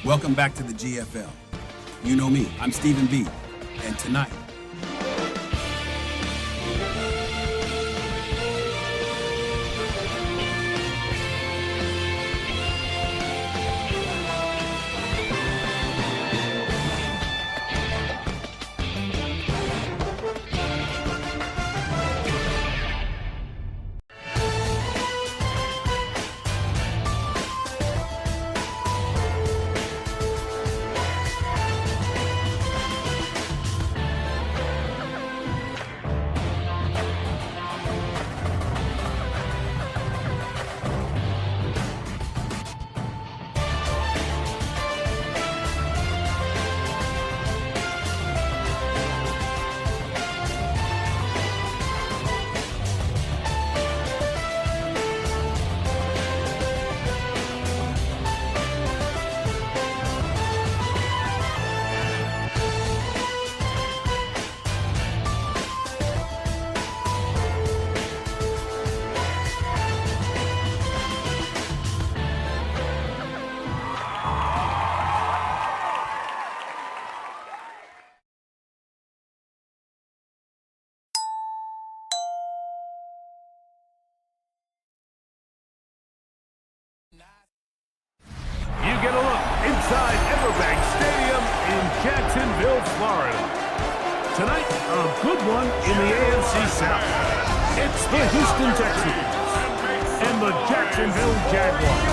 Welcome back to the GFL. You know me, I'm Stephen B. And tonight, You get a look inside Everbank Stadium in Jacksonville, Florida. Tonight, a good one in the AFC South. It's the Houston Texans and the Jacksonville Jaguars.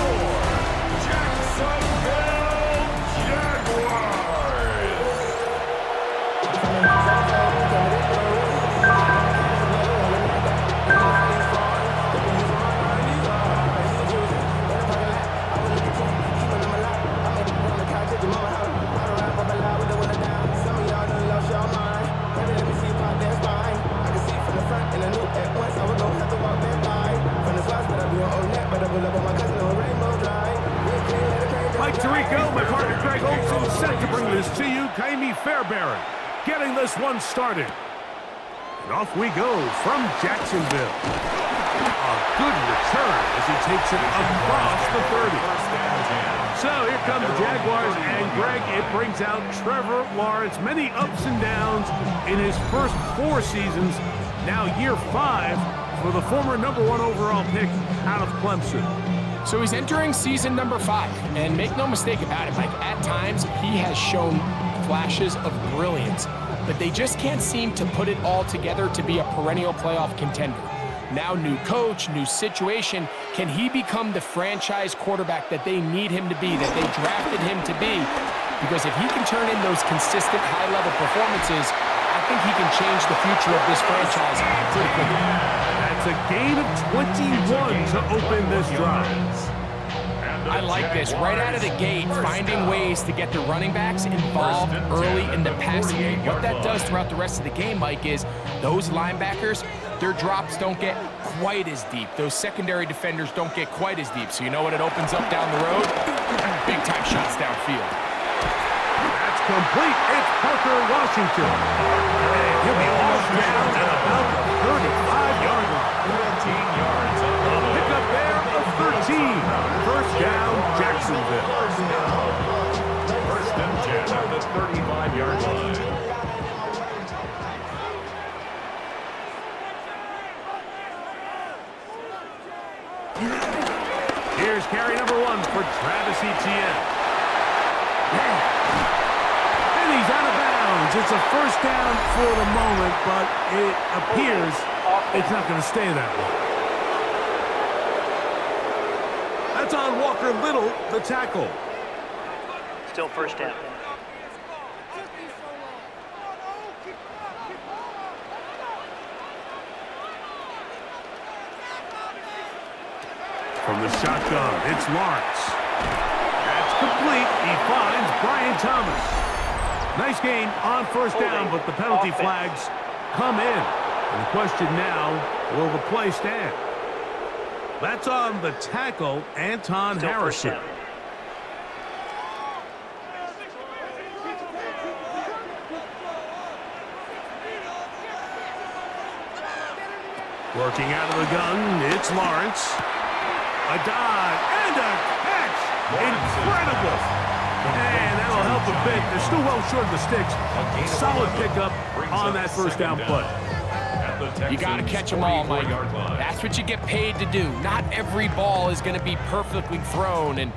Mike Tirico, my partner Greg Olson, set to bring this to you. Kaimi Fairbairn getting this one started. And off we go from Jacksonville. A good return as he takes it across the 30. So here come the Jaguars, and Greg, it brings out Trevor Lawrence. Many ups and downs in his first 4 seasons. Now year 5 for the former #1 overall pick out of Clemson. So he's entering season number 5, and make no mistake about it, Mike, at times he has shown flashes of brilliance, but they just can't seem to put it all together to be a perennial playoff contender. Now new coach, new situation, can he become the franchise quarterback that they need him to be, that they drafted him to be? Because if he can turn in those consistent high-level performances, I think he can change the future of this franchise pretty quickly. That's a gain of 21 to open this drive. I like this. Right out of the gate, finding ways to get the running backs involved early in the passing game. What that does throughout the rest of the game, Mike, is those linebackers, their drops don't get quite as deep. Those secondary defenders don't get quite as deep. So you know what it opens up down the road? Big-time shots downfield. That's complete. It's Parker Washington. And he'll be all down at about the 35-yard line. 15 yards. Pick up there of 13. First down, Jacksonville. First and 10 at the 35-yard line. Here's carry number 1 for Travis Etienne. And he's out of bounds. It's a first down for the moment, but it appears it's not going to stay that way. That's on Walker Little, the tackle. Still first down. From the shotgun, it's Lawrence. That's complete. He finds Brian Thomas. Nice gain on first down, but the penalty flags come in. And the question now, will the play stand? That's on the tackle, Anton Harrison. Working out of the gun, it's Lawrence. A dive and a catch. Incredible. And that'll help a bit. They're still well short of the sticks. Solid pickup on that first down play. You got to catch them all, Mike. That's what you get paid to do. Not every ball is going to be perfectly thrown, and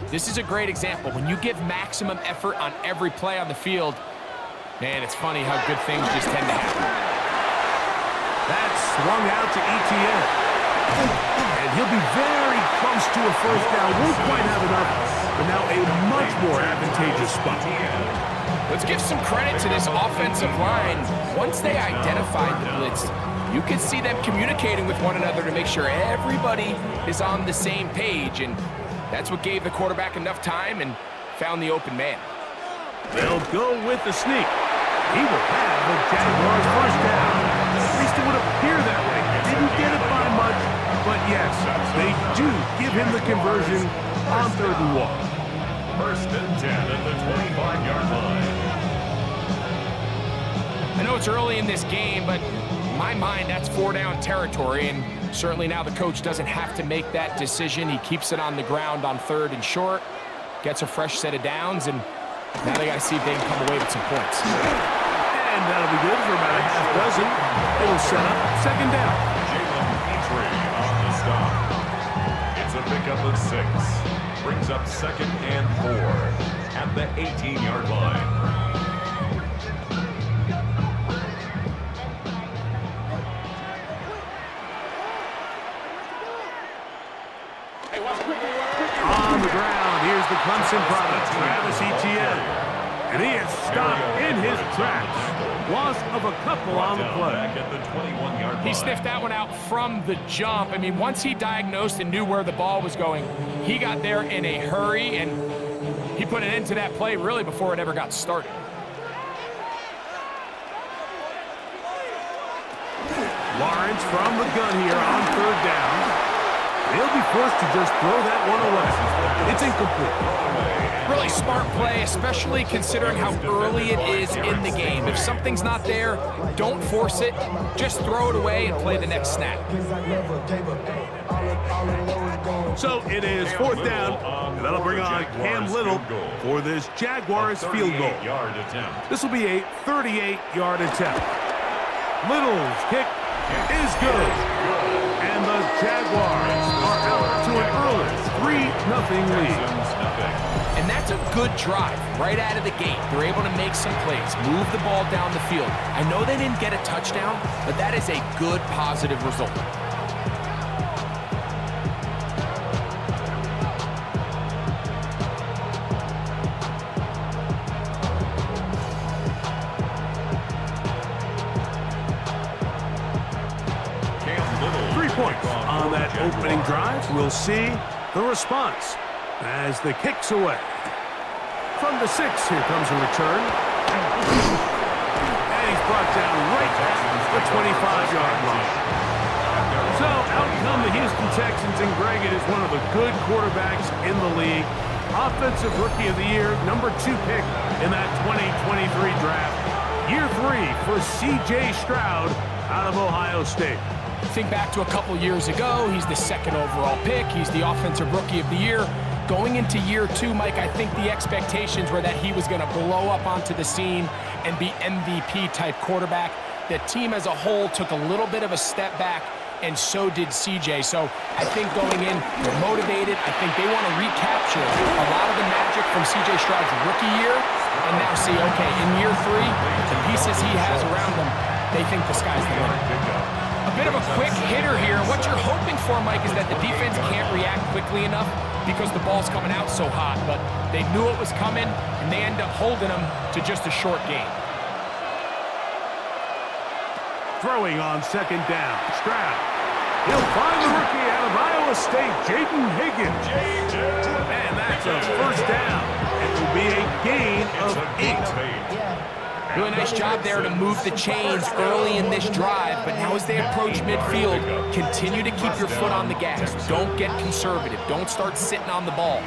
this is a great example. When you give maximum effort on every play on the field, man, it's funny how good things just tend to happen. That's swung out to ETN. And he'll be very close to a first down. Won't quite have enough, but now a much more advantageous spot. Let's give some credit to this offensive line. Once they identified the blitz, you could see them communicating with one another to make sure everybody is on the same page, and that's what gave the quarterback enough time and found the open man. They'll go with the sneak. He will have the Jaguars first down. At least it would appear that way. Didn't get it by much, but yes, they do give him the conversion on 3rd and 1. First and 10 at the 25-yard line. I know it's early in this game, but in my mind, that's 4-down territory, and certainly now the coach doesn't have to make that decision. He keeps it on the ground on 3rd and short, gets a fresh set of downs, and now they got to see if they can come away with some points. And that'll be good for about a half dozen. It'll set up 2nd down. On the stop. It's a pickup of 6. Brings up 2nd and 4 at the 18-yard line. On the ground, here's the Clemson product, Travis Etienne. And he is stopped in his tracks. Loss of a couple on the play. He sniffed that one out from the jump. I mean, once he diagnosed and knew where the ball was going, he got there in a hurry, and he put an end to that play really before it ever got started. Lawrence from the gun here on 3rd down. They'll be forced to just throw that one away. It's incomplete. Really smart play, especially considering how early it is in the game. If something's not there, don't force it. Just throw it away and play the next snap. So it is 4th down, and that'll bring on Cam Little for this Jaguars field goal. This will be a 38-yard attempt. Little's kick is good. And the Jaguars are out to an early 3-0 lead. And that's a good drive right out of the gate. They're able to make some plays, move the ball down the field. I know they didn't get a touchdown, but that is a good, positive result. On that opening drive, we'll see the response as the kick's away. From the 6, here comes a return. And he's brought down right at the 25-yard line. So out come the Houston Texans, and Greg, it is one of the good quarterbacks in the league. Offensive Rookie of the Year, number 2 pick in that 2023 draft. Year 3 for C.J. Stroud out of Ohio State. Think back to a couple years ago, he's the 2nd overall pick. He's the Offensive Rookie of the Year. Going into year 2, Mike, I think the expectations were that he was going to blow up onto the scene and be MVP-type quarterback. The team as a whole took a little bit of a step back, and so did CJ. So I think going in, they're motivated. I think they want to recapture a lot of the magic from CJ Stroud's rookie year and now see, okay, in year 3, the pieces he has around him, they think the sky's the limit. A bit of a quick hitter here. What you're hoping for, Mike, is that the defense can't react quickly enough because the ball's coming out so hot, but they knew it was coming, and they end up holding them to just a short gain. Throwing on 2nd down, Stroud. He'll find the rookie out of Iowa State, Jaden Higgins. And that's a first down. It will be a gain of 8. Really nice job there to move the chains early in this drive, but now as they approach midfield, continue to keep your foot on the gas. Don't get conservative. Don't start sitting on the ball.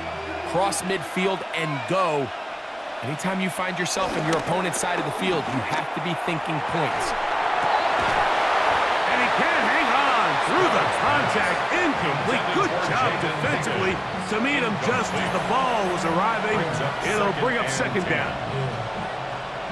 Cross midfield and go. Anytime you find yourself on your opponent's side of the field, you have to be thinking points. And he can't hang on. through the contact, incomplete. Good job defensively to meet him just as the ball was arriving. It'll bring up second down.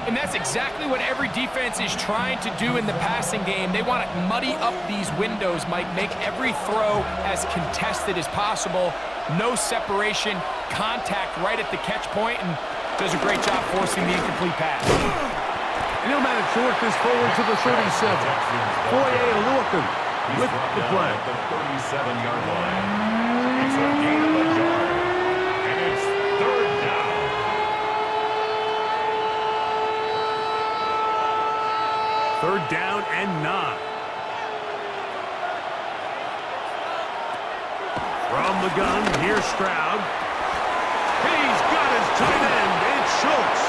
And that's exactly what every defense is trying to do in the passing game. They want to muddy up these windows, Mike, make every throw as contested as possible. No separation, contact right at the catch point, and does a great job forcing the incomplete pass. And he'll manage to work this forward to the 37. Foye Aluakun with the play. The 37-yard line. It's a gain of a yard. And it's third down. Third down and 9. From the gun, here's Stroud. He's got his tight end. It's Schultz.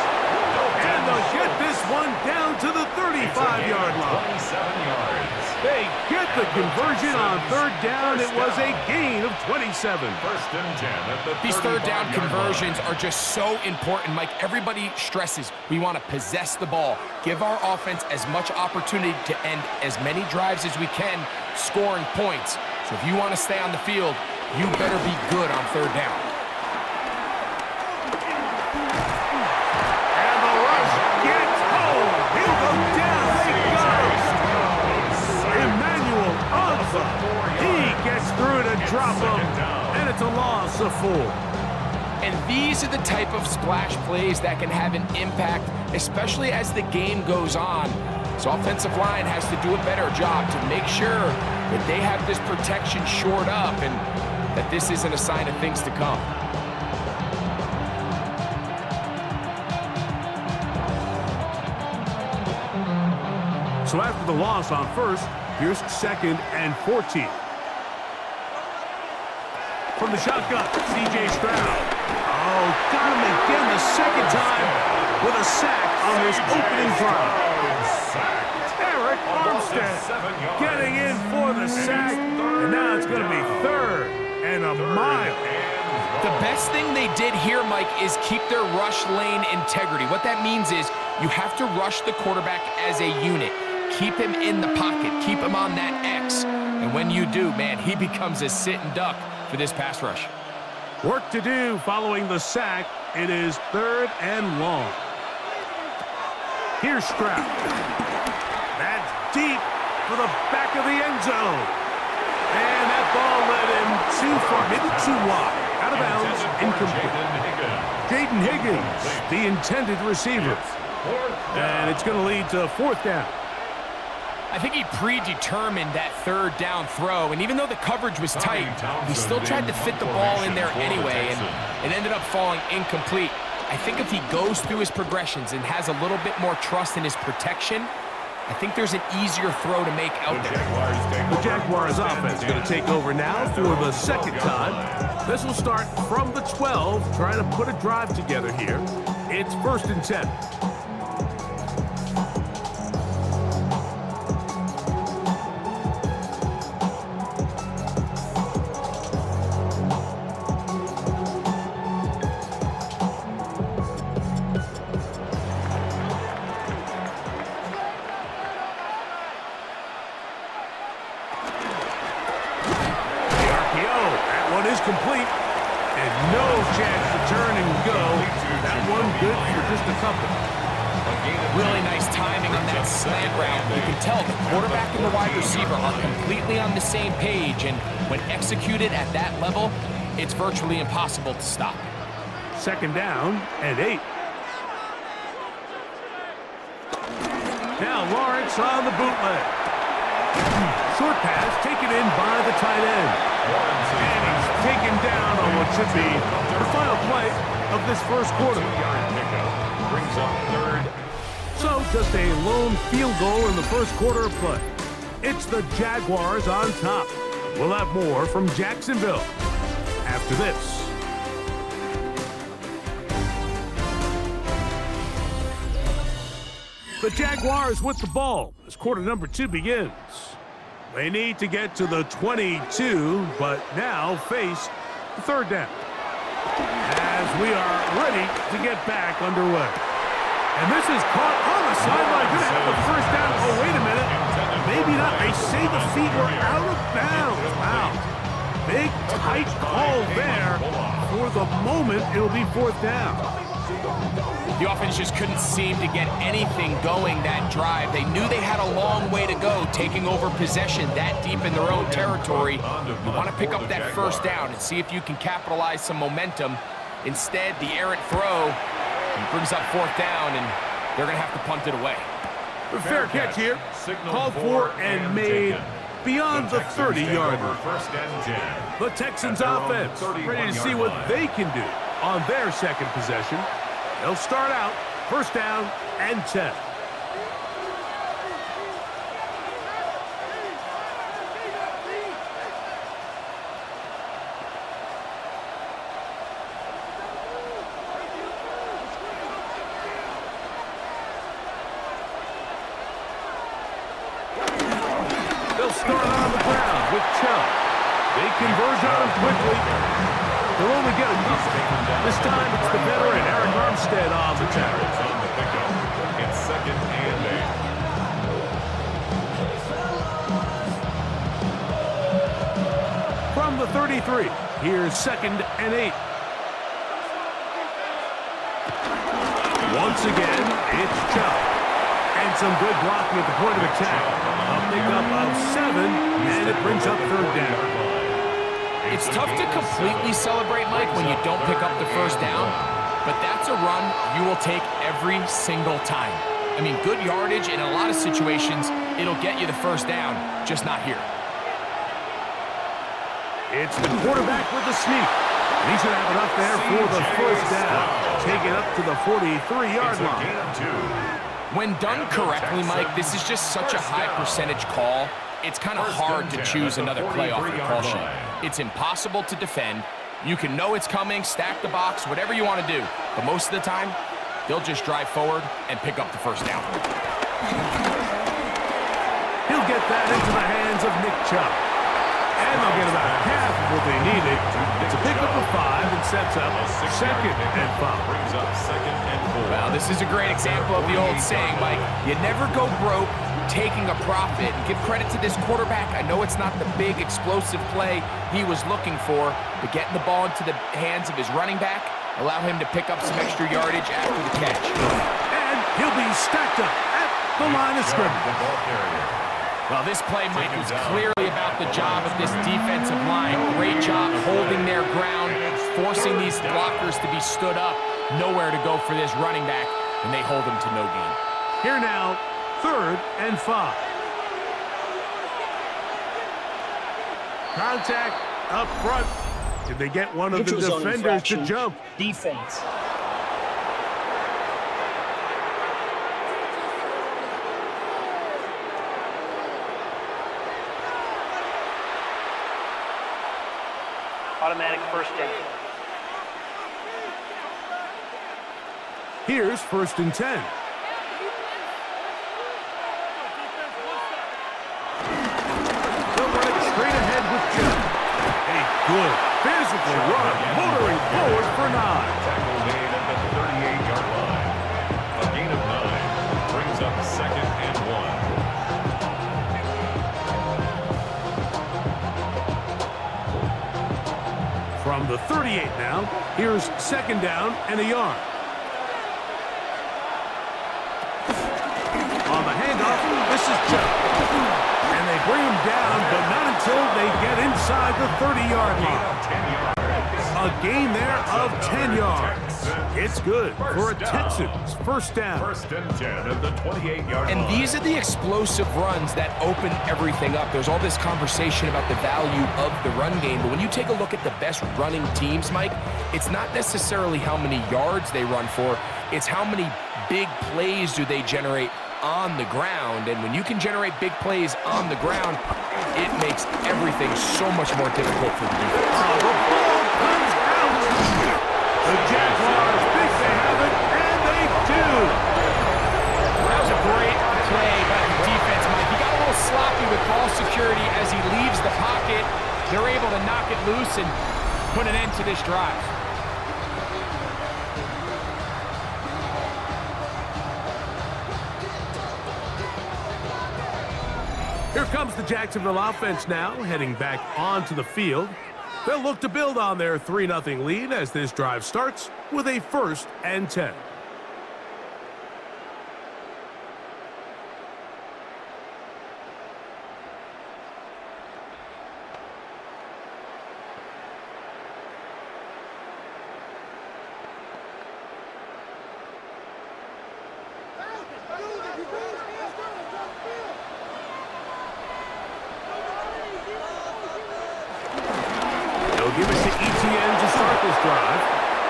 And they'll get this one down to the 35-yard line. 27 yards. They get the conversion on third down. It was a gain of 27. First and 10 at the These third down 35-yard conversions line. are just so important, Mike. Everybody stresses we want to possess the ball, give our offense as much opportunity to end as many drives as we can, scoring points. So if you want to stay on the field, you better be good on third down. And the rush gets home. He'll go down. They got him. Emmanuel Ogba. He gets through to drop him. And it's a loss of 4. And these are the type of splash plays that can have an impact, especially as the game goes on. So offensive line has to do a better job to make sure that they have this protection shored up and that this isn't a sign of things to come. So after the loss on first, here's second and 14. From the shotgun, C.J. Stroud. Oh, got him again the second time with a sack on this opening drive. Eric Armstead getting in for the sack, and now it's going to be third and a mile. The best thing they did here, Mike, is keep their rush lane integrity. What that means is you have to rush the quarterback as a unit. Keep him in the pocket. Keep him on that X. And when you do, man, he becomes a sitting duck for this pass rush. Work to do following the sack. It is third and long. Here's Stroud. That's deep for the back of the end zone. And that ball led him too far, maybe too wide. Out of bounds, incomplete. Jaden Higgins, the intended receiver. And it's going to lead to fourth down. I think he predetermined that third down throw, and even though the coverage was tight, he still tried to fit the ball in there anyway, and it ended up falling incomplete. I think if he goes through his progressions and has a little bit more trust in his protection, I think there's an easier throw to make out there. The Jaguars offense going to take over now for the second time. This will start from the 12, trying to put a drive together here. It's first and 10. Complete, and no chance to turn and go. That one good for just a couple. Really nice timing on that slant route. You can tell the quarterback and the wide receiver are completely on the same page, and when executed at that level, it's virtually impossible to stop. Second down and 8. Now Lawrence on the bootleg. Short pass taken in by the tight end. And he's taken down on what should be the final play of this first quarter. Brings up third. So just a lone field goal in the first quarter of play. It's the Jaguars on top. We'll have more from Jacksonville after this. The Jaguars with the ball as quarter number 2 begins. They need to get to the 22, but now face the third down. As we are ready to get back underway. And this is caught on the sideline. Going to have the first down. Oh, wait a minute. Maybe not. They say the feet were out of bounds. Wow. Big, tight call there. For the moment, it'll be fourth down. The offense just couldn't seem to get anything going that drive. They knew they had a long way to go, taking over possession that deep in their own territory. You want to pick up that first down and see if you can capitalize some momentum. Instead, the errant throw brings up fourth down, and they're going to have to punt it away. Fair catch here. Called for and made beyond the 30-yard line. The Texans offense ready to see what they can do on their second possession. They'll start out first down and 10. Start on the ground with Chubb. They converge on him quickly. They'll only get a couple. This time it's the veteran Eric Armstead on the tackle. It's second and 8. From the 33, here's second and 8. Once again, it's Chubb. And some good blocking at the point of attack. A pickup of 7, and it brings up third down. It's tough to completely celebrate, Mike, when you don't pick up the first down, but that's a run you will take every single time. I mean, good yardage in a lot of situations, it'll get you the first down, just not here. It's the quarterback with the sneak. And he should have enough there for the first down. Take it up to the 43-yard line. When done correctly, Mike, this is just such a high percentage call. It's kind of hard to choose another play off the call sheet. It's impossible to defend. You can know it's coming, stack the box, whatever you want to do. But most of the time, they'll just drive forward and pick up the first down. He'll get that into the hands of Nick Chubb. And they'll get about half of what they needed. It's a pickup of 5 and sets up second and 5. Brings up second and 4. Well, this is a great example of the old saying, Mike. You never go broke taking a profit. Give credit to this quarterback. I know it's not the big explosive play he was looking for, but getting the ball into the hands of his running back, allow him to pick up some extra yardage after the catch. And he'll be stacked up at the line of scrimmage. Well, this play, Mike, was clearly about the job of this defensive line. Great job holding their ground, forcing these blockers to be stood up. Nowhere to go for this running back, and they hold him to no gain. Here now, third and 5. Contact up front. Did they get one of the defenders to jump? Defense. Automatic first down. Here's first and 10. They'll run it straight ahead with Chubb. A good physical run, motoring forward for 9. Tackle made at the 38-yard line. A gain of 9 brings up second and 1. From the 38 now, here's second down and a yard. On the handoff, this is Chubb. And they bring him down, but not until they get inside the 30-yard line. A gain there of 10 yards. It's good for a Texans first down. First and 10 at the 28-yard line. And these are the explosive runs that open everything up. There's all this conversation about the value of the run game, but when you take a look at the best running teams, Mike, it's not necessarily how many yards they run for, it's how many big plays do they generate on the ground. And when you can generate big plays on the ground, it makes everything so much more difficult for the defense. The ball comes out. The Jaguars think they have it, and they do. That was a great play by the defense, Mike. He got a little sloppy with ball security as he leaves the pocket. They're able to knock it loose and put an end to this drive. Here comes the Jacksonville offense now, heading back onto the field. They'll look to build on their 3-0 lead as this drive starts with a 1st and 10. Give it to ETN to start this drive,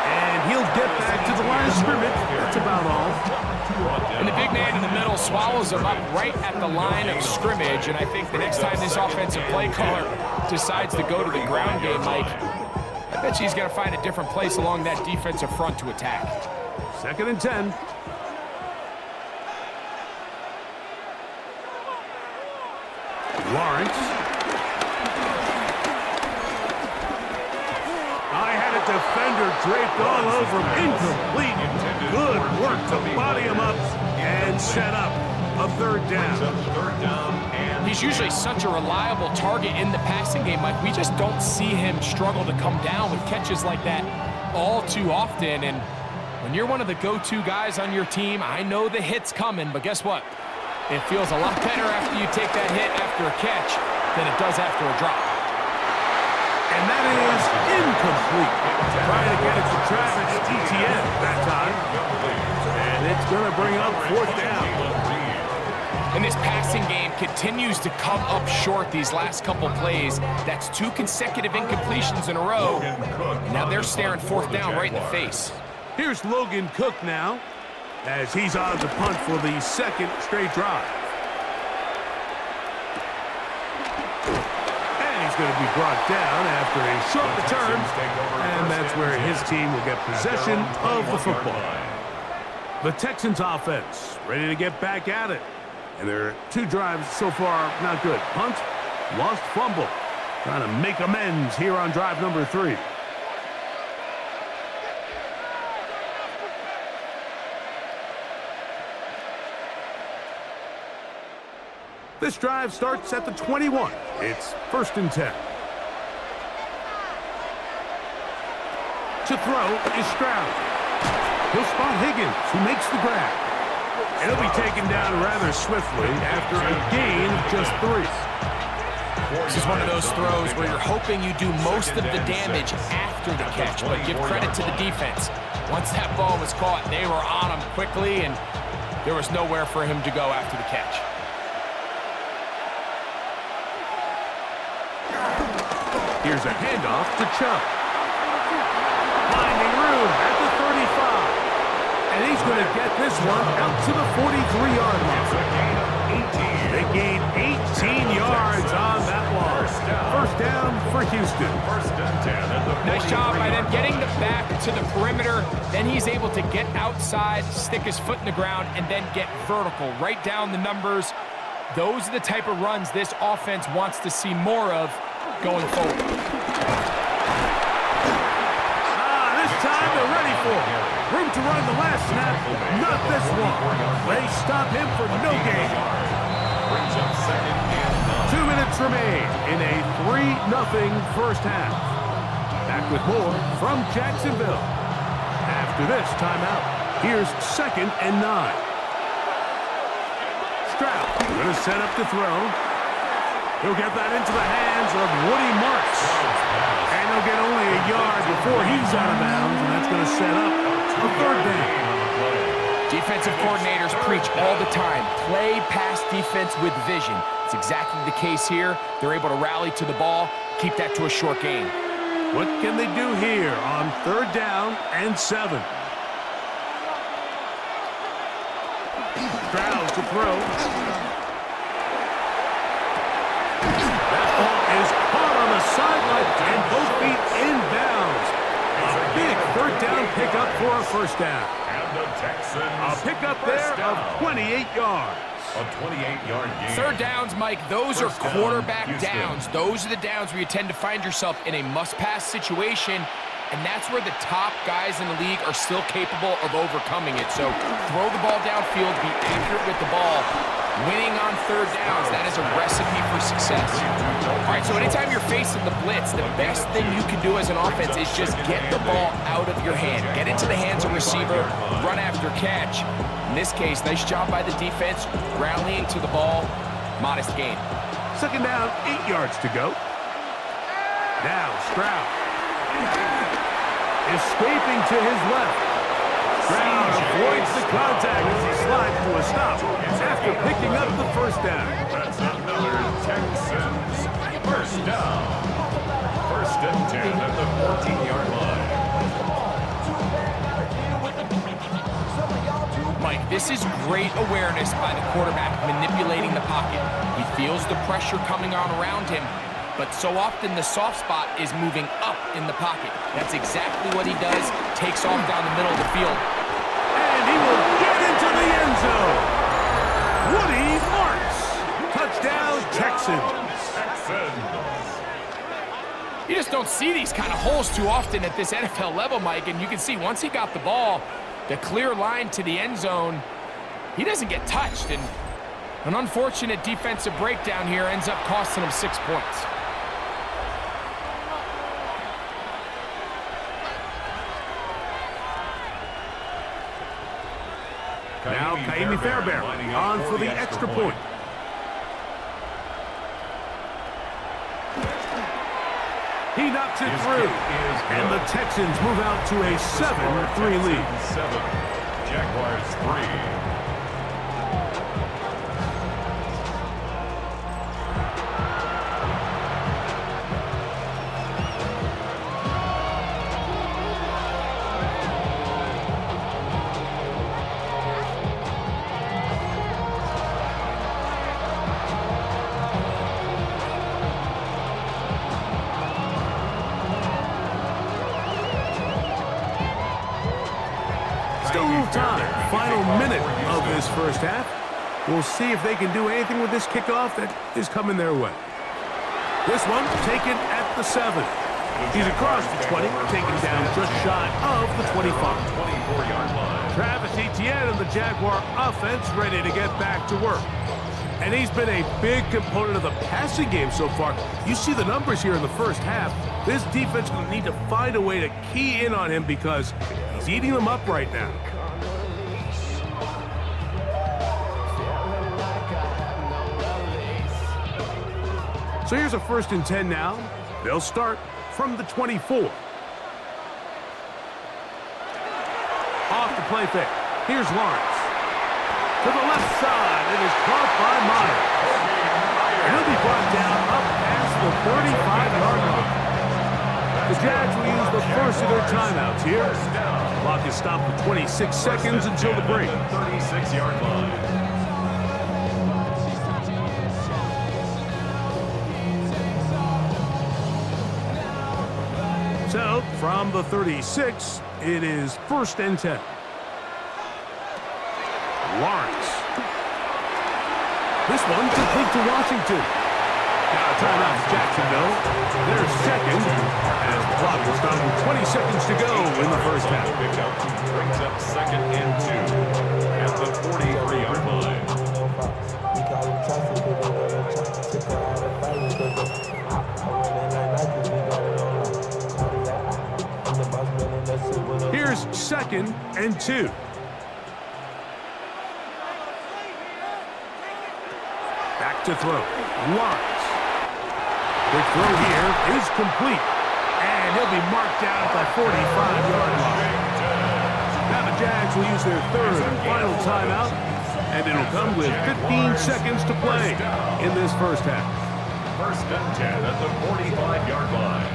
and he'll get back to the line of scrimmage. That's about all. And the big man in the middle swallows him up right at the line of scrimmage, and I think the next time this offensive play caller decides to go to the ground game, Mike, I bet you he's going to find a different place along that defensive front to attack. 2nd and 10. Lawrence. Defender draped all over him. Incomplete. Good work to body him up and set up a 3rd down. He's usually such a reliable target in the passing game, Mike. We just don't see him struggle to come down with catches like that all too often. And when you're one of the go-to guys on your team, I know the hit's coming, but guess what? It feels a lot better after you take that hit after a catch than it does after a drop. And that is incomplete. Trying to get it to Travis Etienne that time. And it's going to bring up 4th down. And this passing game continues to come up short these last couple plays. That's 2 consecutive incompletions in a row. Now they're staring 4th down right in the face. Here's Logan Cook now, as he's on the punt for the 2nd straight drive. He's going to be brought down after a short return, and that's where his team will get possession of the football. The Texans offense ready to get back at it, and their 2 drives so far not good. Punt, lost fumble, trying to make amends here on drive number 3. This drive starts at the 21. It's 1st and 10. To throw is Stroud. He'll spot Higgins, who makes the grab. And he'll be taken down rather swiftly after a gain of just 3. This is one of those throws where you're hoping you do most of the damage after the catch, but give credit to the defense. Once that ball was caught, they were on him quickly, and there was nowhere for him to go after the catch. Here's a handoff to Chubb. Finding room at the 35. And he's going to get this one out to the 43-yard line. They gain 18 yards on that one. 1st down for Houston. Nice job by them getting the back to the perimeter. Then he's able to get outside, stick his foot in the ground, and then get vertical. Right down the numbers. Those are the type of runs this offense wants to see more of going forward. This time they're ready for it. Room to run the last snap. Not this one. They stop him for no gain. 2 minutes remain in a 3-0 first half. Back with more from Jacksonville. After this timeout, here's 2nd and 9. Stroud going to set up to throw. He'll get that into the hands of Woody Marks. And he'll get only a yard before he's out of bounds, and that's going to set up a 3rd down. Defensive coordinators preach all the time, play pass defense with vision. It's exactly the case here. They're able to rally to the ball, keep that to a short gain. What can they do here on 3rd down and 7? Stroud to throw. That ball is caught on the sideline and both feet inbounds. A big 3rd down pickup for a 1st down. And the Texans. A pickup there of 28 yards. A 28-yard gain. 3rd downs, Mike, those are quarterback downs. Those are the downs where you tend to find yourself in a must-pass situation, and that's where the top guys in the league are still capable of overcoming it. So throw the ball downfield, be accurate with the ball, Winning on third downs, that is a recipe for success. All right, so anytime you're facing the blitz, the best thing you can do as an offense is just get the ball out of your hand. Get into the hands of receiver, run after catch. In this case, nice job by the defense, rallying to the ball. Modest gain. Second down, 8 yards to go. Now Stroud. Escaping to his left. Stroud avoids the contact as he slides to a stop after picking up the first down. That's another Texans first down. First and 10 at the 14-yard line. Mike, this is great awareness by the quarterback manipulating the pocket. He feels the pressure coming on around him, but so often the soft spot is moving up in the pocket. That's exactly what he does, takes off down the middle of the field. And he will get into the end zone. Woody Marks. Touchdown, Texans. You just don't see these kind of holes too often at this NFL level, Mike, and you can see once he got the ball, the clear line to the end zone, he doesn't get touched, and an unfortunate defensive breakdown here ends up costing him 6 points. Now Kaimi Fairbairn on for the extra point. He knocks it through, and the Texans move out to a 7-3 lead. 7, Jaguars 3. Still a little time. Final minute of this first half. We'll see if they can do anything with this kickoff that is coming their way. This one taken at the 7. He's across the 20, taken down just shy of the 25. 24-yard line. Travis Etienne and the Jaguar offense ready to get back to work. And he's been a big component of the passing game so far. You see the numbers here in the first half. This defense will need to find a way to key in on him because he's eating them up right now. So here's a 1st and 10 now. They'll start from the 24. Off the play fake. Here's Lawrence. To the left side. It is caught by Myers. And he'll be brought down up past the 35-yard line. The Jags will use the first of their timeouts here. Clock is stopped for 26 seconds until the break. 36-yard line. So, from the 36, it is 1st and 10. Lawrence. This one complete to Washington. Now a timeout to Jacksonville. Their second. As the clock is down to 20 seconds to go in the first half. Pickup brings up 2nd and 2 at the 43-yard line. Here's 2nd and 2. Back to throw. Lawrence. Quick throw here is complete. And he'll be marked down at the 45-yard line. Now the Jags will use their 3rd and final timeout. And it'll come with 15 seconds to play in this first half. 1st and 10 at the 45-yard line.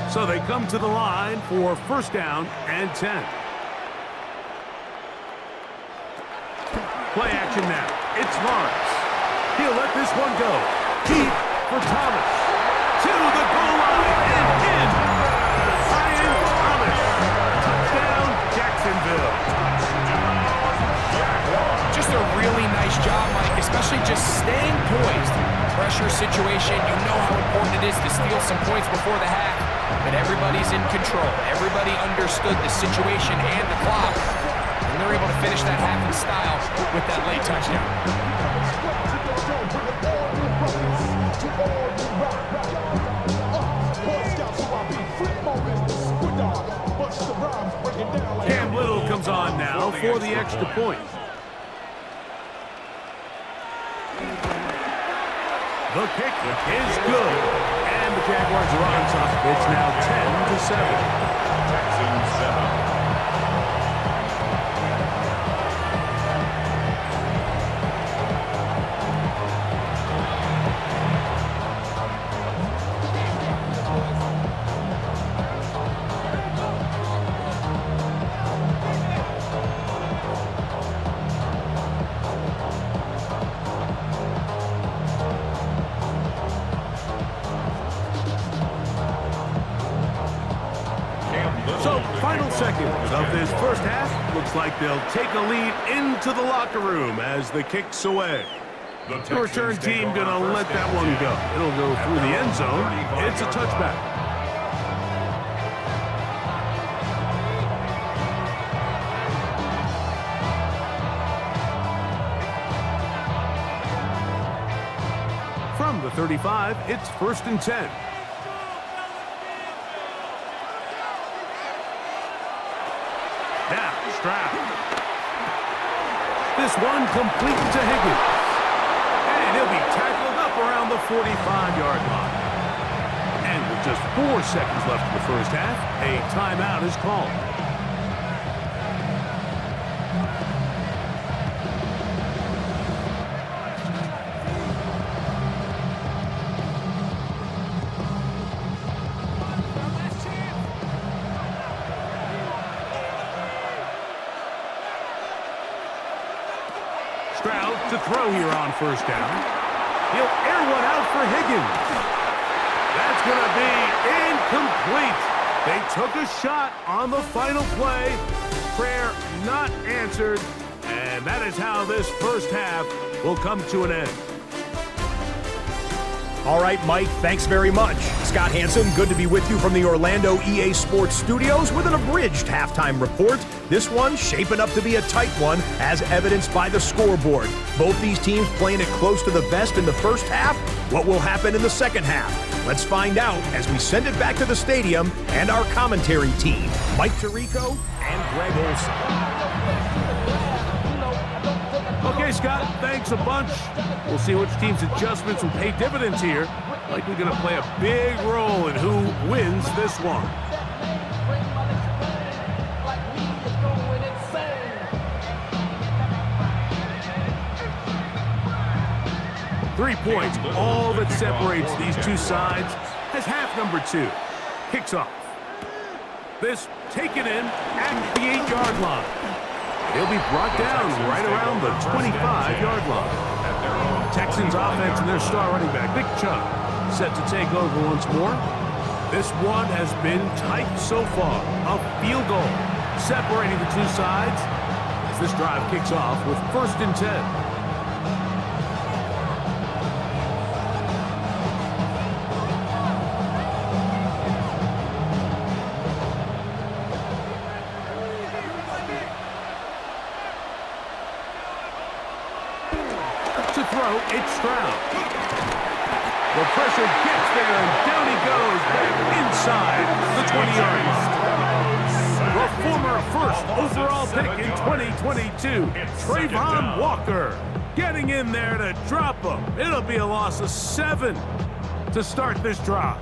So they come to the line for 1st down and 10. Play action now. It's Lawrence. He'll let this one go. Deep for Thomas. To the goal line and in. Ryan Thomas. Touchdown, Jacksonville. Just a really nice job, Mike, especially just staying poised. Pressure situation, you know how important it is to steal some points before the half. but everybody's in control. Everybody understood the situation and the clock, and they're able to finish that half in style with that late touchdown. Cam Little comes on now for the extra point. The kick is good. And the Jaguars are on top. It's now 10-7. Texans set up. So, final seconds of this first half. Looks like they'll take a lead into the locker room as the kick's away. The return team going to let that one go. It'll go through the end zone. It's a touchback. From the 35, it's 1st and 10. Now, Stroud. This one complete to Higgins. And he'll be tackled up around the 45-yard line. And with just 4 seconds left in the first half, a timeout is called. Stroud to throw here on 1st down. He'll air one out for Higgins. That's going to be incomplete. They took a shot on the final play. Prayer not answered. And that is how this first half will come to an end. All right, Mike, thanks very much. Scott Hansen, good to be with you from the Orlando EA Sports Studios with an abridged halftime report. This one shaping up to be a tight one, as evidenced by the scoreboard. Both these teams playing it close to the vest in the first half. What will happen in the second half? Let's find out as we send it back to the stadium and our commentary team, Mike Tirico and Greg Olson. Okay, Scott, thanks a bunch. We'll see which team's adjustments will pay dividends here. Likely going to play a big role in who wins this one. Three points, all that separates these two sides, as half number 2 kicks off. This taken in at the 8-yard line. He'll be brought down right around the 25-yard line. Texans offense and their star running back, Nick Chubb, set to take over once more. This one has been tight so far. A field goal separating the two sides as this drive kicks off with 1st and 10. To throw, it's Stroud. The pressure gets there, and down he goes back inside the 20-yard line. The former first overall pick in 2022, Trayvon Walker, getting in there to drop him. It'll be a loss of 7 to start this drive.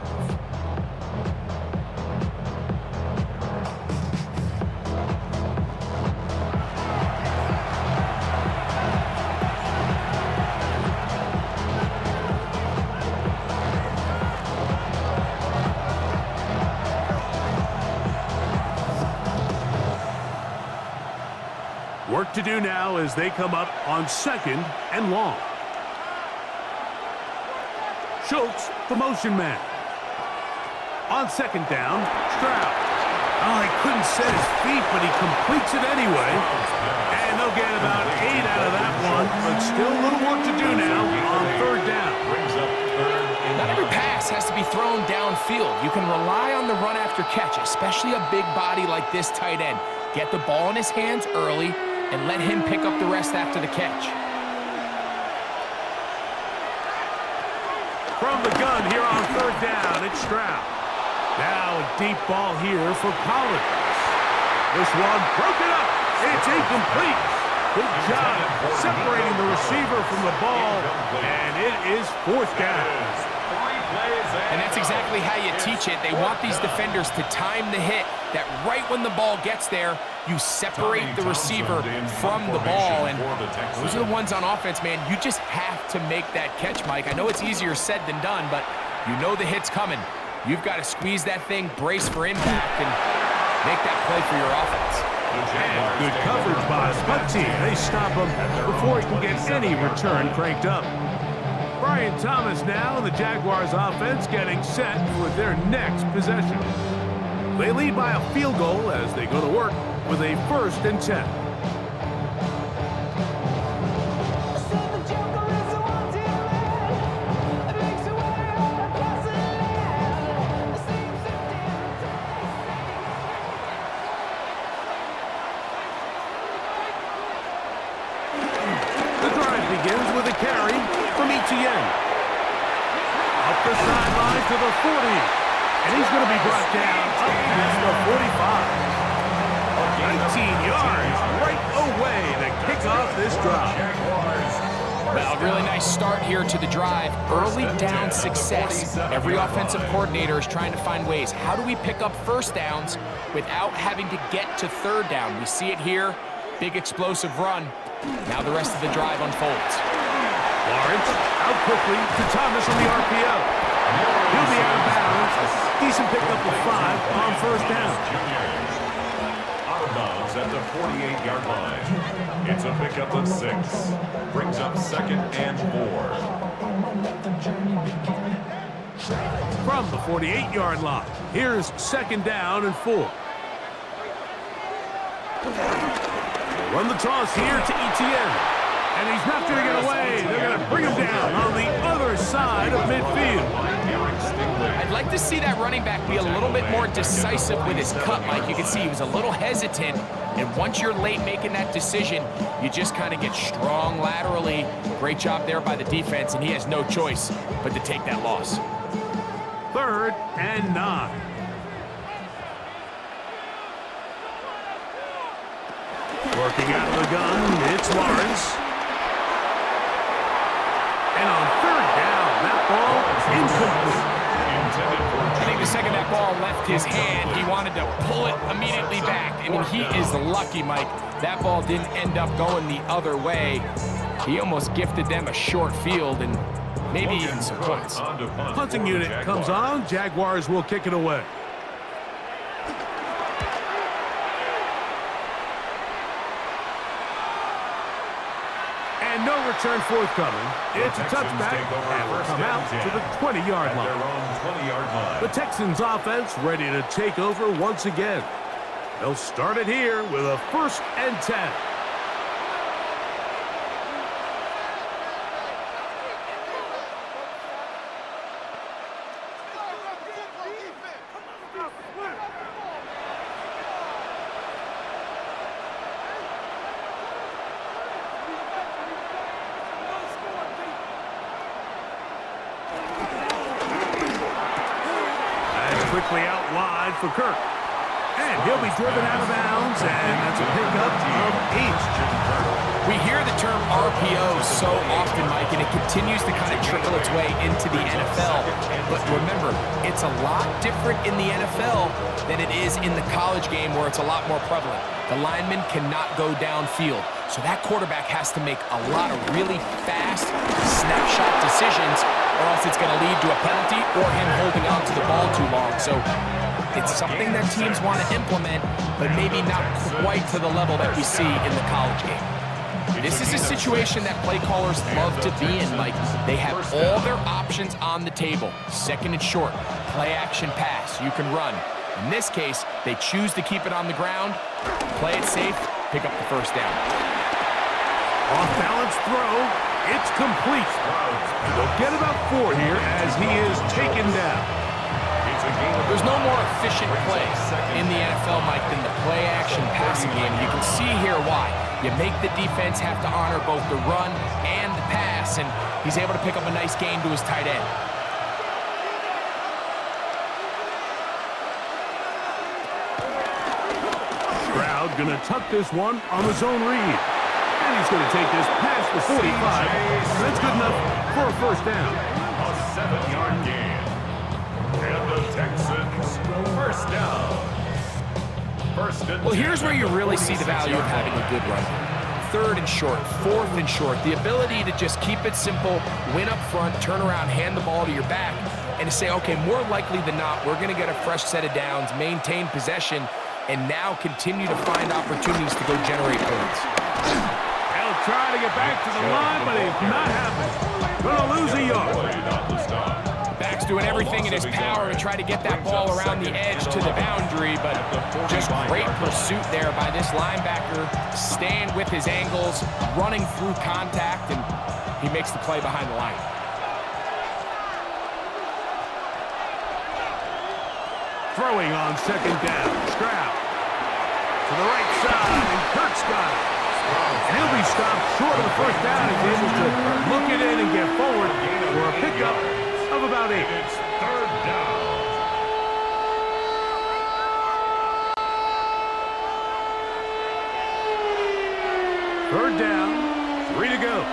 Work to do now as they come up on 2nd and long. Schultz, the motion man. On 2nd down, Stroud. Oh, he couldn't set his feet, but he completes it anyway. And they'll get about 8 out of that one, but still a little work to do now on 3rd down. Brings up 3rd and Not every pass has to be thrown downfield. You can rely on the run after catch, especially a big body like this tight end. Get the ball in his hands early and let him pick up the rest after the catch. From the gun here on third down, it's Stroud. Now a deep ball here for Collins. This one broken up. It's incomplete. Good job separating the receiver from the ball, and it is fourth down. And that's exactly how you teach it. They want these defenders to time the hit, that right when the ball gets there, you separate the receiver from the ball. And those are the ones on offense, man. You just have to make that catch, Mike. I know it's easier said than done, but you know the hit's coming. You've got to squeeze that thing, brace for impact, and make that play for your offense. And good coverage by the punt team. They stop him before he can get any return cranked up. Brian Thomas now, and the Jaguars offense getting set for their next possession. They lead by a field goal as they go to work with a 1st and 10. The drive begins with a carry from Etienne. Up the sideline to the 40. And he's going to be brought down up past the 45. 19 yards right away to kick off this drive. Well, really nice start here to the drive. Early down success. Every offensive coordinator is trying to find ways. How do we pick up first downs without having to get to third down? We see it here. Big explosive run. Now the rest of the drive unfolds. Lawrence out quickly to Thomas on the RPO. He'll be out of bounds. Decent pickup of 5 on first down. Out of bounds at the 48-yard line. It's a pickup of 6. Brings up 2nd and 4. From the 48-yard line, here's 2nd down and 4. Run the toss here to Etienne. And he's not going to get away. They're going to bring him down on the other side of midfield. I'd like to see that running back be a little bit more decisive with his cut, Mike. You can see he was a little hesitant, and once you're late making that decision, you just kind of get strong laterally. Great job there by the defense, and he has no choice but to take that loss. 3rd and 9. Working out of the gun, it's Lawrence. And on 3rd down, that ball incomplete. I think the second that ball left his hand, he wanted to pull it immediately back. I mean, he is lucky, Mike. That ball didn't end up going the other way. He almost gifted them a short field and maybe even some points. Punting unit comes on. Jaguars will kick it away. And no return forthcoming. It's a touchback and will come out to the 20-yard line. The Texans offense ready to take over once again. They'll start it here with a 1st and 10. Quickly out wide for Kirk. And he'll be driven out of bounds, and that's a pickup of 8. We hear the term RPO so often, Mike, and it continues to kind of trickle its way into the NFL. But remember, it's a lot different in the NFL than it is in the college game where it's a lot more prevalent. The lineman cannot go downfield, so that quarterback has to make a lot of really fast snapshot decisions, or else it's going to lead to a penalty or him holding on to the ball too long. So it's something that teams want to implement, but maybe not quite to the level that we see in the college game. This is a situation that play callers love to be in, Mike. They have all their options on the table. 2nd and short, play action pass, you can run. In this case, they choose to keep it on the ground, play it safe, pick up the 1st down. Off balance throw. It's complete. And they'll get about 4 here as he is taken down. There's no more efficient play in the NFL, Mike, than the play-action passing game. You can see here why. You make the defense have to honor both the run and the pass, and he's able to pick up a nice gain to his tight end. Stroud gonna tuck this one on the zone read. And he's gonna take this past the 45. That's good enough for a first down. A 7-yard gain. And the Texans, first down. Well, here's where you really see the value of having a good run. 3rd and short, 4th and short. The ability to just keep it simple, win up front, turn around, hand the ball to your back, and to say, okay, more likely than not, we're going to get a fresh set of downs, maintain possession, and now continue to find opportunities to go generate points. He'll try to get back to the line, but it's not happening. Gonna lose a yard. Back's doing everything in his power to try to get that ball around the edge to the boundary, but just great pursuit there by this linebacker, staying with his angles, running through contact, and he makes the play behind the line. Throwing on 2nd down. Stroud to the right side, and Kirk's got it. And he'll be stopped short of the first down. He's able to look it in and get forward for a pickup of about 8. It's 3rd down. Third down, 3 to go.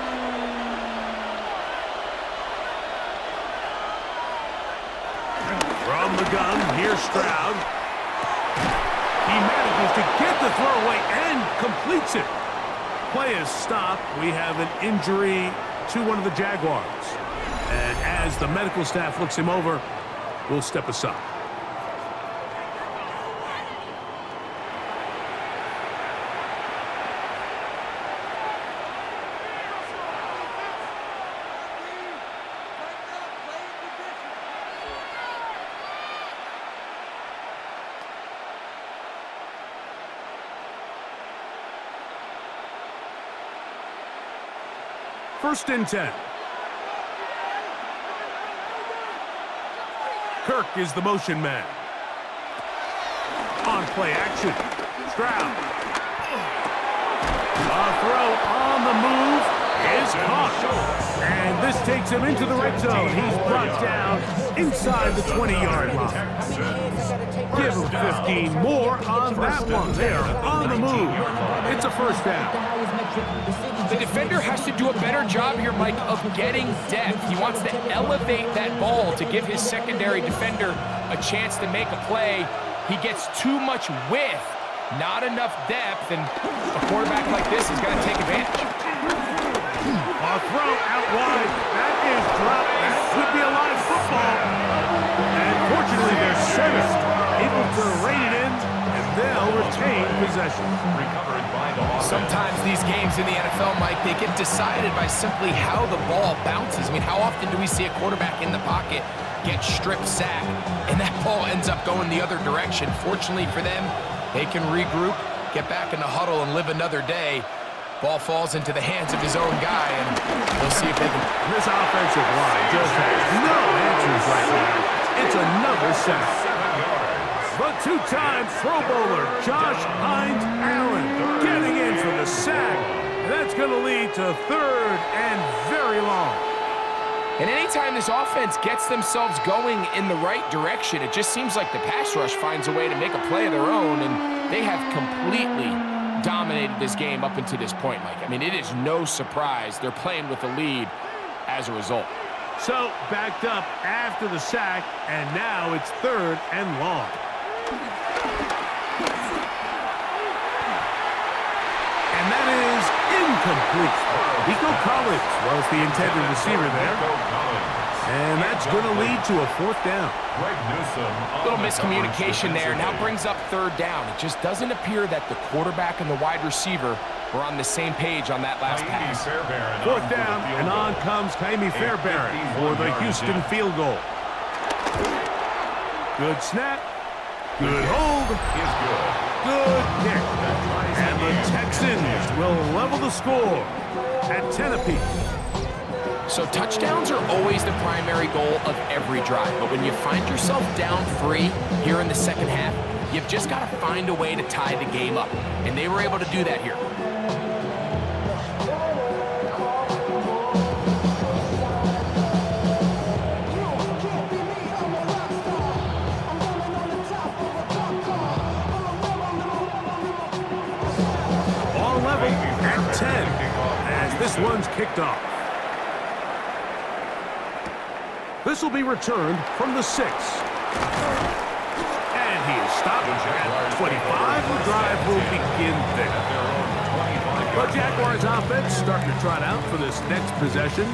From the gun, here's Stroud. He manages to get the throw away and completes it. Play is stopped. We have an injury to one of the Jaguars. And as the medical staff looks him over, we'll step aside. First and 10. Kirk is the motion man. On play action. Stroud. A throw on the move is caught. And this takes him into the red zone. He's brought down inside the 20-yard line. Give him 15 more on that one. They are on the move. It's a first down. The defender has to do a better job here, Mike, of getting depth. He wants to elevate that ball to give his secondary defender a chance to make a play. He gets too much width, not enough depth, and a quarterback like this is going to take advantage. A throw out wide. That is dropped. That could be a live football. And fortunately, their center able to rein it in, and they'll retain possession. Sometimes these games in the NFL, Mike, they get decided by simply how the ball bounces. I mean, how often do we see a quarterback in the pocket get strip sacked, and that ball ends up going the other direction? Fortunately for them, they can regroup, get back in the huddle, and live another day. Ball falls into the hands of his own guy, and we'll see if they can... This offensive line just has no answers right now. It's another sack. But two-time Pro Bowler Josh Hines Allen getting in for the sack. That's going to lead to 3rd and very long. And anytime this offense gets themselves going in the right direction, it just seems like the pass rush finds a way to make a play of their own, and they have completely dominated this game up until this point, Mike. I mean, it is no surprise they're playing with the lead as a result. So, backed up after the sack, and now it's 3rd and long. And that is incomplete. Nico Collins was the intended receiver there. And that's going to lead to a 4th down. A little miscommunication there. Now brings up 3rd down. It just doesn't appear that the quarterback and the wide receiver were on the same page on that last pass. 4th down, and on comes Jaime Fairbairn for the Houston field goal. Good snap. Good hold. Good kick. And the Texans will level the score at 10 apiece. So touchdowns are always the primary goal of every drive, but when you find yourself down 3 here in the second half, you've just got to find a way to tie the game up, and they were able to do that here. Ball level at 10 as this one's kicked off. This will be returned from the 6. And he is stopped at 25. The drive will begin there. The Jaguars offense starting to trot out for this next possession.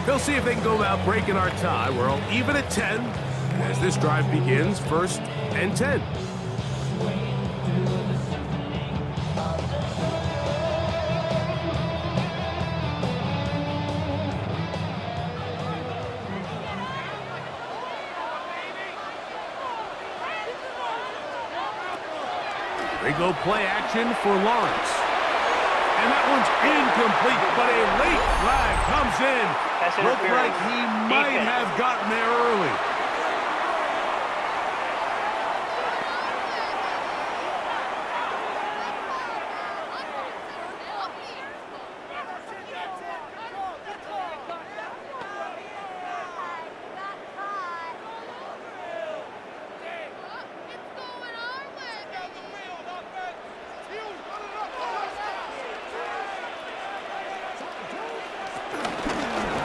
They'll see if they can go about breaking our tie. We're all even at 10 as this drive begins, 1st and 10. They go play action for Lawrence. And that one's incomplete, but a late flag comes in. Looks like he might have gotten there early.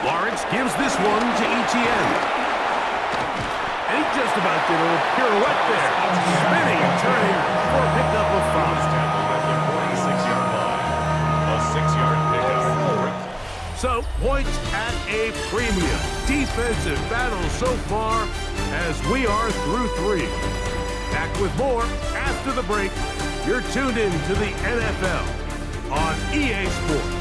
Lawrence gives this one to Etienne. And he just about did a pirouette there. Spinning and turning for a pickup of 5. At the 46-yard line. A 6-yard pickup. So, points at a premium. Defensive battle so far as we are through 3. Back with more after the break. You're tuned in to the NFL on EA Sports.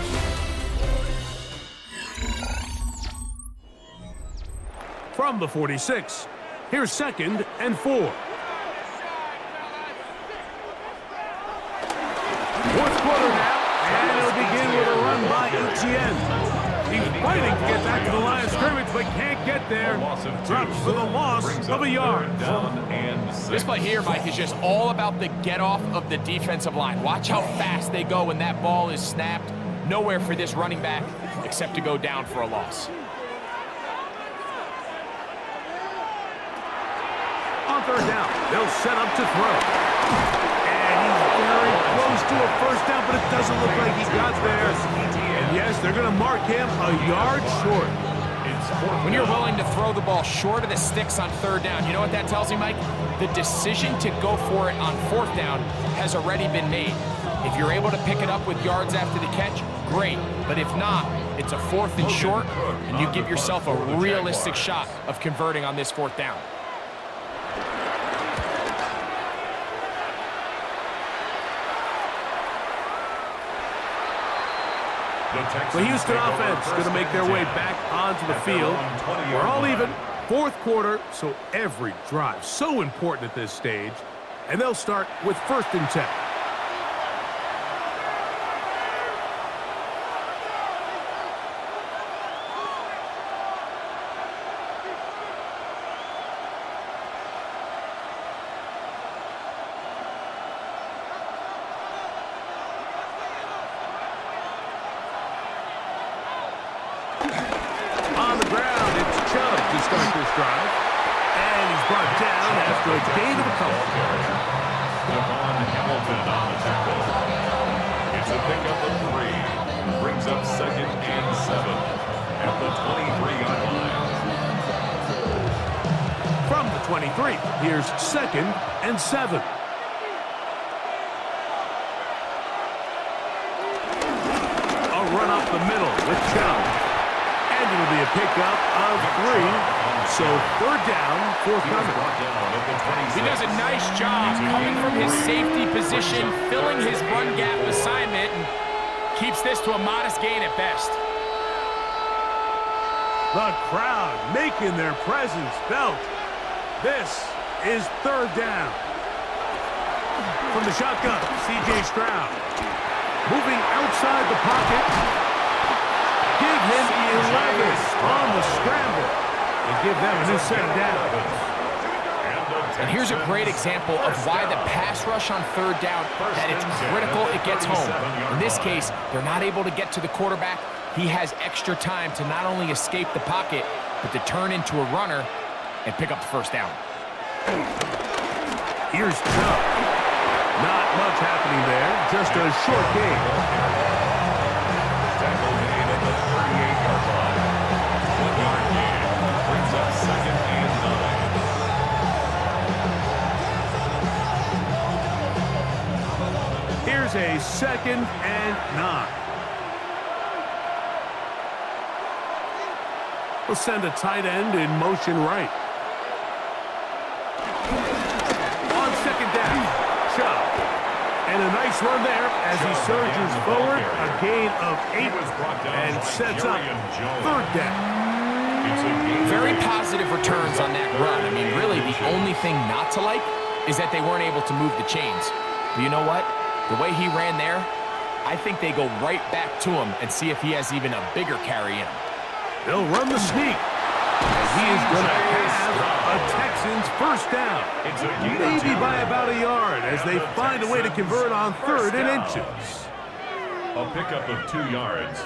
From the 46, here's 2nd and 4. 4th quarter now, and it'll begin with a run by Etienne. He's fighting to get back to the line of scrimmage, but can't get there. Drops for the loss of a yard. This play here, Mike, is just all about the get-off of the defensive line. Watch how fast they go when that ball is snapped. Nowhere for this running back except to go down for a loss. On 3rd down, they'll set up to throw. And he's very close to a 1st down, but it doesn't look like he got there. And yes, they're going to mark him a yard short. When you're willing to throw the ball short of the sticks on 3rd down, you know what that tells you, Mike? The decision to go for it on 4th down has already been made. If you're able to pick it up with yards after the catch, great. But if not, it's a 4th and short, and you give yourself a realistic shot of converting on this 4th down. The Houston offense going to make their way back onto the field. We're all even. 4th quarter, so every drive so important at this stage. And they'll start with 1st and 10. On the ground, it's Chubb to start this drive. And he's brought down after a gain of a couple. Devon Hamilton on the tackle. It's a pickup of 3. Brings up 2nd and 7 at the 23-yard line. From the 23, here's 2nd and 7. A run up the middle with Chubb. And it'll be a pickup of 3. So 3rd down, forthcoming. He does a nice job coming from his safety position, filling his run gap assignment, and keeps this to a modest gain at best. The crowd making their presence felt. This is 3rd down. From the shotgun, C.J. Stroud. Moving outside the pocket. give him 11 on the scramble and give them a new set of downs. And here's a great example of why the pass rush on third down, that it's critical it gets home. In this case, they're not able to get to the quarterback. He has extra time to not only escape the pocket, but to turn into a runner and pick up the first down. Here's Chubb. Not much happening there, just a short gain. Tackle made at the 38-yard line. 1-yard gain brings up second and 9. Here's a 2nd and 9. We'll send a tight end in motion right. On 2nd down, Chubb. And a nice run there as he surges forward, a gain of 8, and sets up 3rd down. Very positive returns on that run. I mean, really, the only thing not to like is that they weren't able to move the chains. But you know what? The way he ran there, I think they go right back to him and see if he has even a bigger carry in him. They'll run the sneak. And he is going to have a Texans first down. Maybe by about a yard as they find a way to convert on 3rd and inches. A pickup of 2 yards.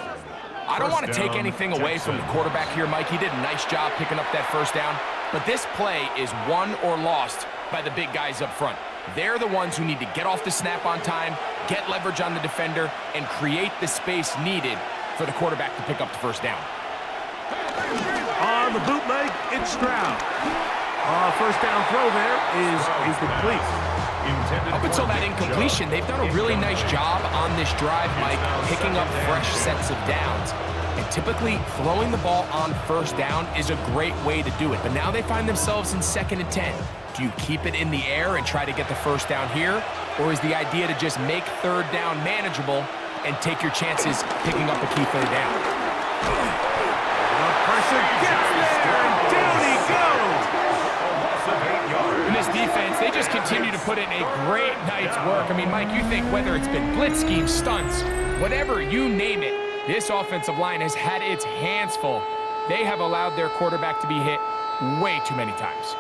I don't want to take anything away from the quarterback here, Mike. He did a nice job picking up that first down. But this play is won or lost by the big guys up front. They're the ones who need to get off the snap on time, get leverage on the defender, and create the space needed for the quarterback to pick up the first down. On the bootleg, it's Stroud. First down throw there is incomplete. Up until that incompletion, they've done a really nice job on this drive, Mike, picking up fresh sets of downs. And typically, throwing the ball on first down is a great way to do it. But now they find themselves in 2nd and 10. Do you keep it in the air and try to get the first down here? Or is the idea to just make 3rd down manageable and take your chances picking up a key 3rd down? Pressure gets there, and down he goes! In this defense, they just continue to put in a great night's work. I mean, Mike, you think whether it's been blitz schemes, stunts, whatever you name it, this offensive line has had its hands full. They have allowed their quarterback to be hit way too many times.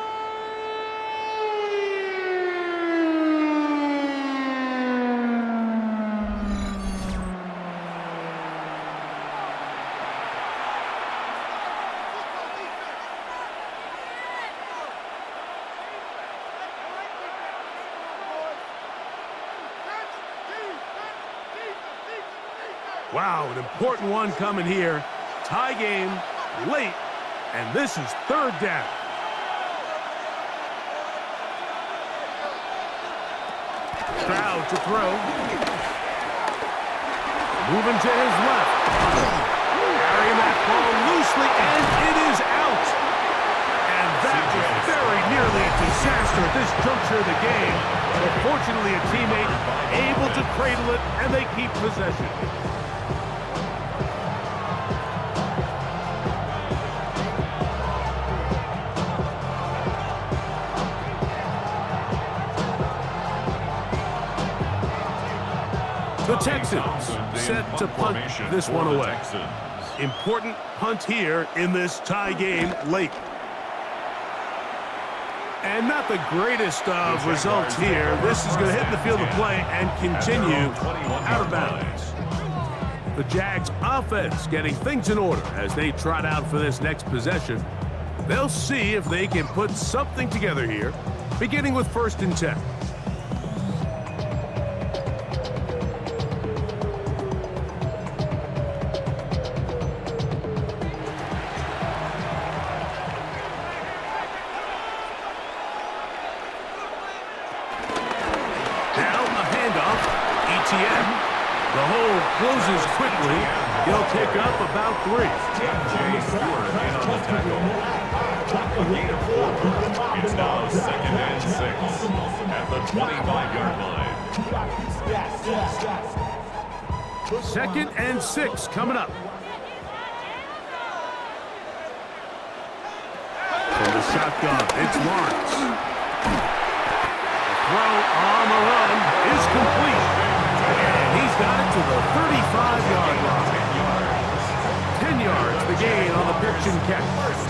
Wow, an important one coming here. Tie game, late, and this is 3rd down. Stroud to throw. Moving to his left. Carrying that ball loosely, and it is out. And that was very nearly a disaster at this juncture of the game. But fortunately, a teammate able to cradle it, and they keep possession. The Texans set to punt this one away. Important punt here in this tie game late. And not the greatest of results here. This is going to hit the field of play and continue out of bounds. The Jags offense getting things in order as they trot out for this next possession. They'll see if they can put something together here, beginning with 1st and 10. The hole closes quickly. He'll pick up about 3. It's now 2nd and 6 at the 25-yard line. 2nd and 6 coming up. From the shotgun, it's Lawrence. The throw on the run is complete. And he's got it to the 35-yard line. gain on the pitch and catch.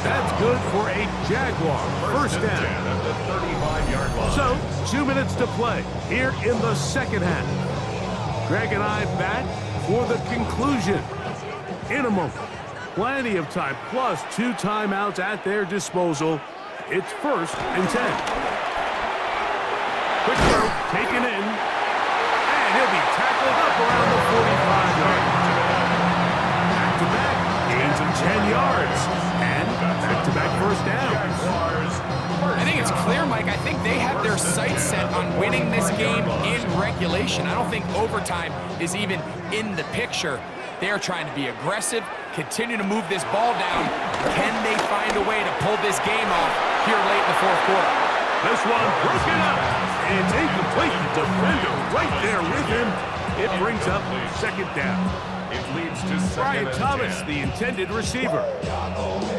That's good for a Jaguar first down. At the 35-yard line. So, 2 minutes to play here in the second half. Greg and I back for the conclusion in a moment. Plenty of time, plus 2 timeouts at their disposal. It's 1st and 10. Quick throw, taken in, and he'll be tackled up around the 45-yard line. Back-to-back, gains of 10 yards, and back-to-back first downs. I think it's clear, Mike. I think they have their sights set on winning this game in regulation. I don't think overtime is even in the picture. They're trying to be aggressive, continue to move this ball down. Can they find a way to pull this game off here late in the 4th quarter? This one broken up. It's incomplete. The defender right there with him. It brings up 2nd down. It leads to 2nd Brian and Thomas, 10. the intended receiver.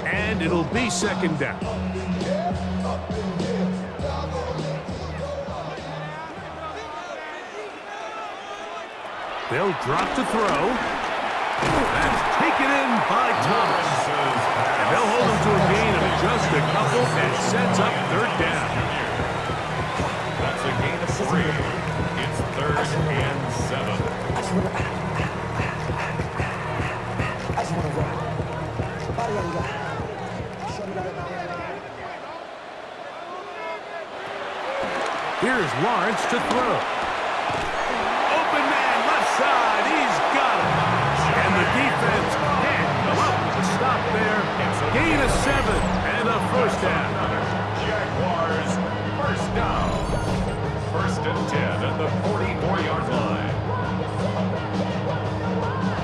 And it'll be 2nd down. They'll drop to throw. That's taken in by Thomas. And they'll hold him to a gain of just a couple and sets up 3rd down. That's a gain of 3. It's 3rd and 7. Here's Lawrence to throw. Open man, left side. He's got it. And the defense can't come up with a stop there. Gain of 7 and a first down. Jaguars first down. 1st and 10 at the 44-yard line.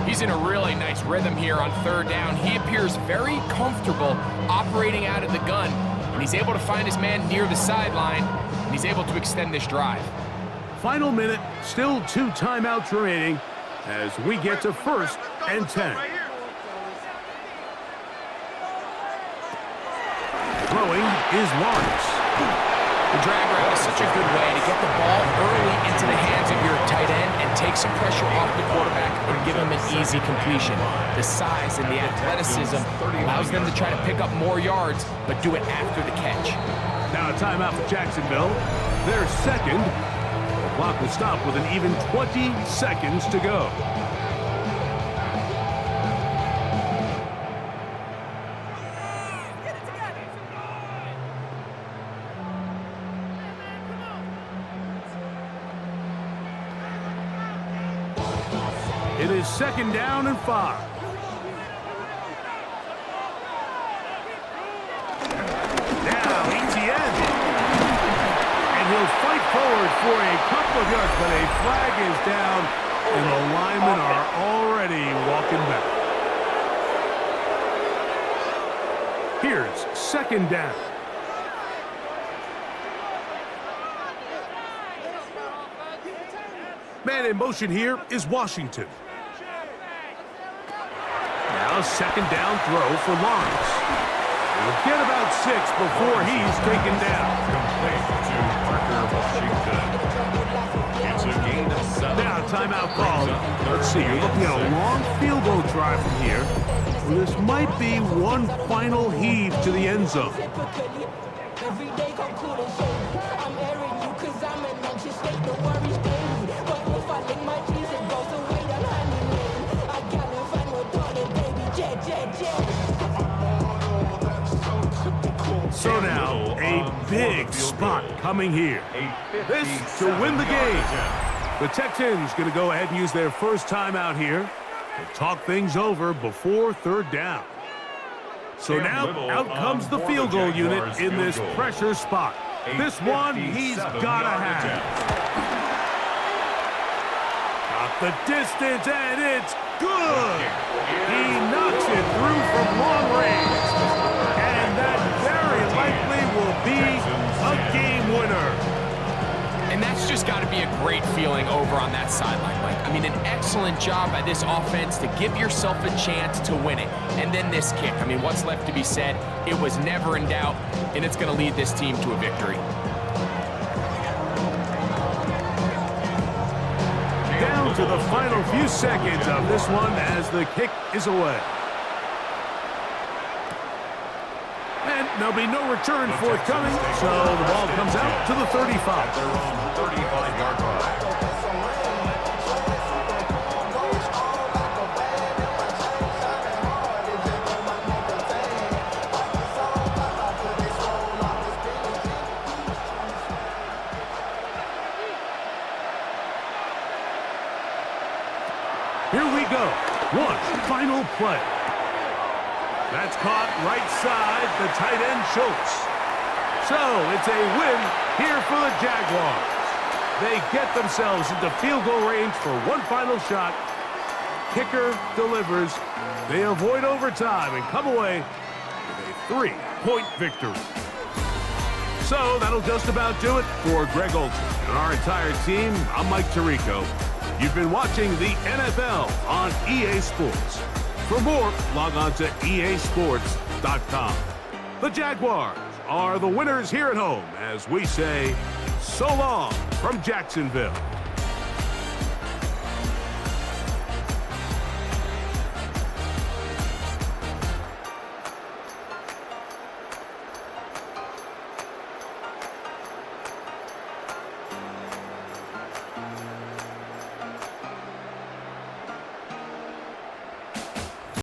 He's in a really nice rhythm here on 3rd down. He appears very comfortable operating out of the gun, and he's able to find his man near the sideline, and he's able to extend this drive. Final minute, still 2 timeouts remaining as we get to 1st and 10. Throwing is Lawrence. The drag route is such a good way to get the ball early into the hands of your tight end and take some pressure off the quarterback and give him an easy completion. The size and the athleticism allows them to try to pick up more yards, but do it after the catch. Now a timeout for Jacksonville. They're 2nd. The clock will stop with an even 20 seconds to go. It is 2nd down and 5. Now Etienne. And he'll fight forward for a couple of yards, but a flag is down, and the linemen are already walking back. Here's 2nd down. Man in motion here is Washington. Now 2nd down throw for Lawrence. He'll get about 6 before he's taken down. Complete to Parker Washington. It's a gain of 7. Now timeout called. Let's see, you're looking at a long field goal drive from here. Well, this might be one final heave to the end zone. So now, a big spot coming here. This to win the game. The Texans going to go ahead and use their first timeout here and talk things over before 3rd down. So now, out comes the field goal unit in this pressure spot. This one, he's got to have. Got the distance, and it's good. He knocks it through from long range. And that very likely will be a game winner. And that's just got to be a great feeling over on that sideline, Mike. I mean, an excellent job by this offense to give yourself a chance to win it. And then this kick. I mean, what's left to be said? It was never in doubt, and it's going to lead this team to a victory. Down to the final few seconds of this one as the kick is away. there'll be no return forthcoming, so the ball comes out to the 35. Their own 35-yard line. Here we go. One final play. That's caught right side, the tight end Schultz. So it's a win here for the Jaguars. They get themselves into field goal range for one final shot. Kicker delivers. They avoid overtime and come away with a 3-point victory. So that'll just about do it for Greg Olson and our entire team. I'm Mike Tirico. You've been watching the NFL on EA Sports. For more, log on to easports.com. The Jaguars are the winners here at home as we say so long from Jacksonville.